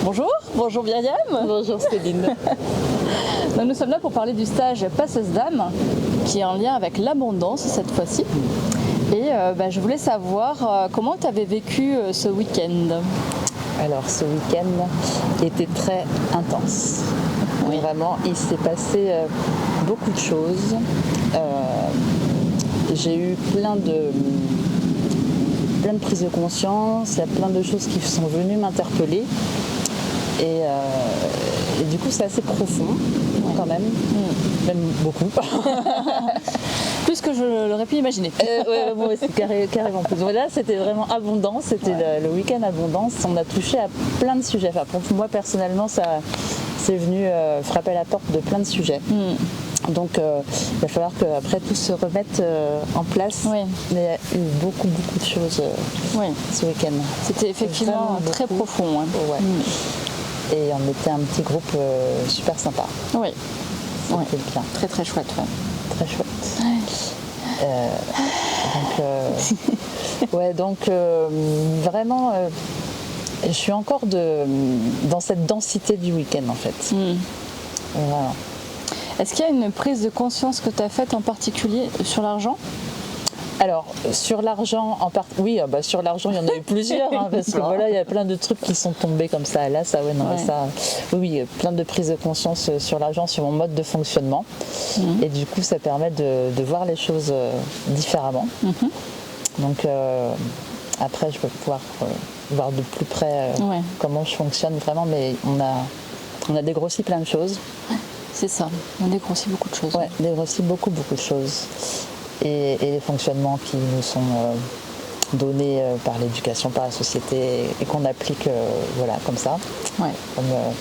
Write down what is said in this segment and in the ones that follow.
Bonjour Myriam. Bonjour Céline. Donc, nous sommes là pour parler du stage Passeuse d'âme qui est en lien avec l'abondance cette fois-ci. Et je voulais savoir comment tu avais vécu ce week-end. Alors ce week-end était très intense. Oui. Vraiment, il s'est passé beaucoup de choses. J'ai eu plein de prises de conscience, il y a plein de choses qui sont venues m'interpeller. Et du coup, c'est assez profond quand même, même beaucoup. Plus que je l'aurais pu imaginer. C'est carrément plus. Donc là, c'était vraiment abondance, c'était le week-end abondance. On a touché à plein de sujets. Enfin, pour moi, personnellement, c'est venu frapper à la porte de plein de sujets. Donc il va falloir qu'après tout se remette en place. Oui. Mais il y a eu beaucoup de choses ce week-end. C'était effectivement très profond. Hein. Ouais. Et on était un petit groupe super sympa. Oui. C'était bien. Très très chouette. Ouais. Très chouette. Donc vraiment, je suis encore dans cette densité du week-end en fait. Voilà. Est-ce qu'il y a une prise de conscience que tu as faite en particulier sur l'argent ? Alors, sur l'argent, sur l'argent, il y en a eu plusieurs, parce que voilà, il y a plein de trucs qui sont tombés comme ça. Là, plein de prises de conscience sur l'argent, sur mon mode de fonctionnement. Et du coup, ça permet de voir les choses différemment. Donc, après, je peux pouvoir voir de plus près comment je fonctionne vraiment, mais on a dégrossi plein de choses. C'est ça, on dégrossit beaucoup de choses. Ouais, dégrossit beaucoup de choses. Et les fonctionnements qui nous sont donnés par l'éducation, par la société et qu'on applique comme ça. Ouais.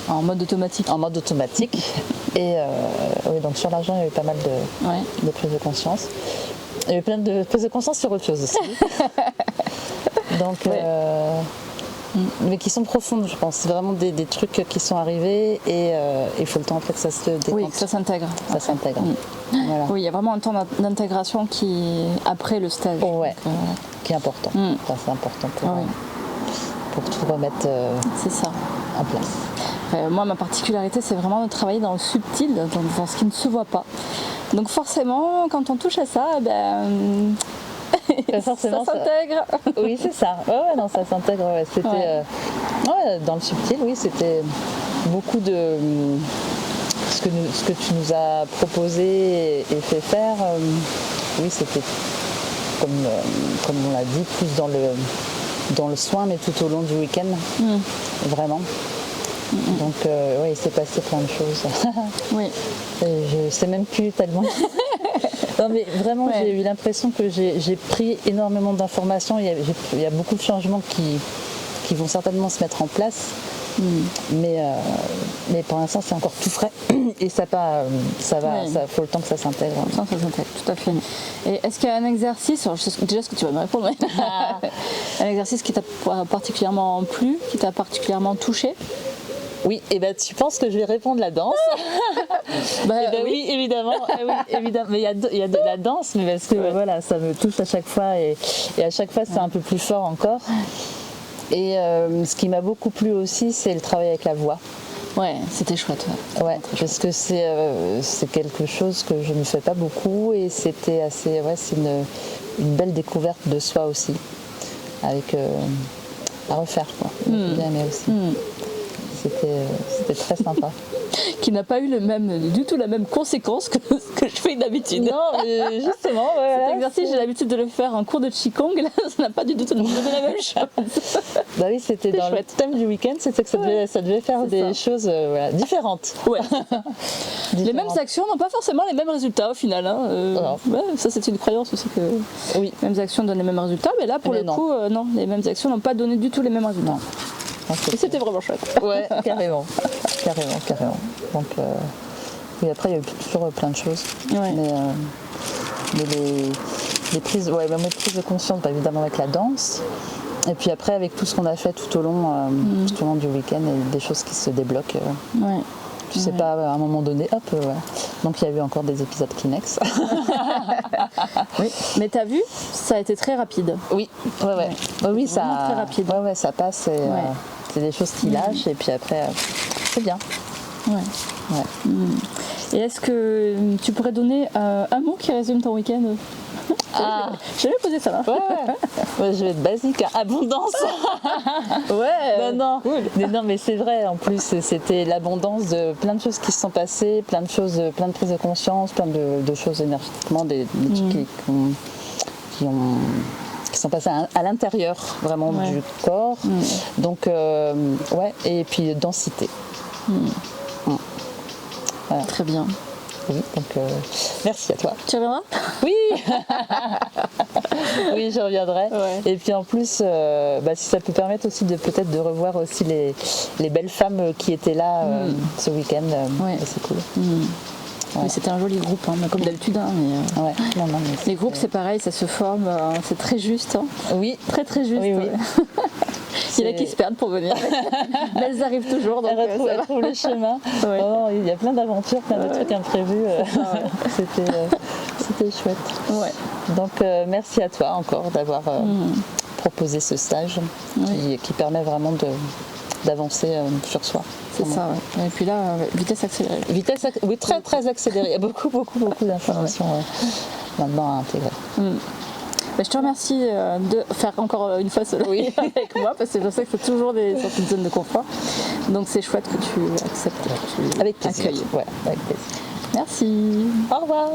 En mode automatique. En mode automatique. Et donc sur l'argent, il y a eu pas mal de prises de conscience. Il y a eu plein de prises de conscience sur autre chose aussi. Donc, mais qui sont profondes, je pense. C'est vraiment des trucs qui sont arrivés et il faut le temps en fait que ça se détente. Oui, que ça s'intègre. Ça s'intègre. Voilà. Oui, il y a vraiment un temps d'intégration après le stage. Qui est important. Enfin, c'est important pour tout remettre c'est ça. en place. Moi, ma particularité, c'est vraiment de travailler dans le subtil, dans ce qui ne se voit pas. Donc forcément, quand on touche à ça, forcément, ça s'intègre. Oui, c'est ça. Ça s'intègre. C'était dans le subtil, c'était beaucoup de ce que tu nous as proposé et fait faire. C'était comme on l'a dit, plus dans le soin, mais tout au long du week-end, vraiment. Donc il s'est passé plein de choses. Oui. Je sais même plus tellement. Non mais vraiment j'ai eu l'impression que j'ai pris énormément d'informations. Il y a beaucoup de changements qui vont certainement se mettre en place. Mais pour l'instant c'est encore tout frais et ça faut le temps que ça s'intègre. Ça s'intègre, tout à fait. Et est-ce qu'il y a un exercice, alors je sais déjà ce que tu vas me répondre, un exercice qui t'a particulièrement plu, qui t'a particulièrement touché? Oui, et tu penses que je vais répondre la danse? Oui, évidemment. Mais il y a de la danse, mais parce que ça me touche à chaque fois et à chaque fois c'est un peu plus fort encore. Et ce qui m'a beaucoup plu aussi, c'est le travail avec la voix. Ouais, c'était chouette. Parce que c'est quelque chose que je ne fais pas beaucoup et c'était assez, c'est une belle découverte de soi aussi, avec à refaire quoi. J'ai bien aimé aussi. C'était très sympa. Qui n'a pas eu du tout la même conséquence que ce que je fais d'habitude. Non, mais justement, cet exercice, j'ai l'habitude de le faire en cours de Qigong, là, ça n'a pas du tout donné la même chose. C'était dans le thème du week-end, c'était que ça devait faire des choses différentes. Ouais. Les mêmes actions n'ont pas forcément les mêmes résultats au final. Ça, c'est une croyance aussi que les mêmes actions donnent les mêmes résultats, mais là, pour le coup, non, les mêmes actions n'ont pas donné du tout les mêmes résultats. Non. Et c'était vraiment chouette. Ouais, carrément. Donc, après, il y a eu toujours plein de choses. Ouais. Mais les prises, même les prises de conscience, évidemment avec la danse. Et puis après, avec tout ce qu'on a fait tout au long du week-end, il y a des choses qui se débloquent. Tu sais pas, à un moment donné, Donc il y a eu encore des épisodes Kleenex. Oui, mais t'as vu, ça a été très rapide. Oui, ça très rapide. Ça passe. c'est des choses qui lâchent et puis après, c'est bien. Ouais. Et est-ce que tu pourrais donner un mot qui résume ton week-end? J'avais posé ça. Ouais, je vais être basique. Abondance. Non, cool. Mais c'est vrai. En plus, c'était l'abondance de plein de choses qui se sont passées, plein de choses, plein de prises de conscience, plein de choses énergétiquement, des trucs qui sont passés à l'intérieur vraiment du corps. Donc, et puis densité. Voilà. Très bien. Oui, donc merci à toi. Tu reviendras? Oui. Oui, je reviendrai. Ouais. Et puis en plus, si ça peut permettre aussi peut-être de revoir aussi les belles femmes qui étaient là ce week-end, c'est cool. Mais c'était un joli groupe, comme d'habitude. Les groupes, c'est pareil, ça se forme, c'est très juste. Oui. Très très juste. Oui. Il y en a qui se perdent pour venir. Mais elles arrivent toujours. Donc elles retrouvent le chemin. Ouais. Oh, il y a plein d'aventures, plein de trucs imprévus. C'était chouette. Ouais. Donc merci à toi encore d'avoir proposé ce stage qui permet vraiment d'avancer sur soi. C'est ça, ouais. Et puis là, vitesse accélérée. Oui, très très accélérée. Il y a beaucoup d'informations maintenant à intégrer. Je te remercie de faire encore une fois cela avec moi, parce que je sais que c'est toujours des sortes de zones de confort. Donc c'est chouette que tu acceptes, que tu avec plaisir. accueilles. Ouais, avec plaisir. Merci. Au revoir.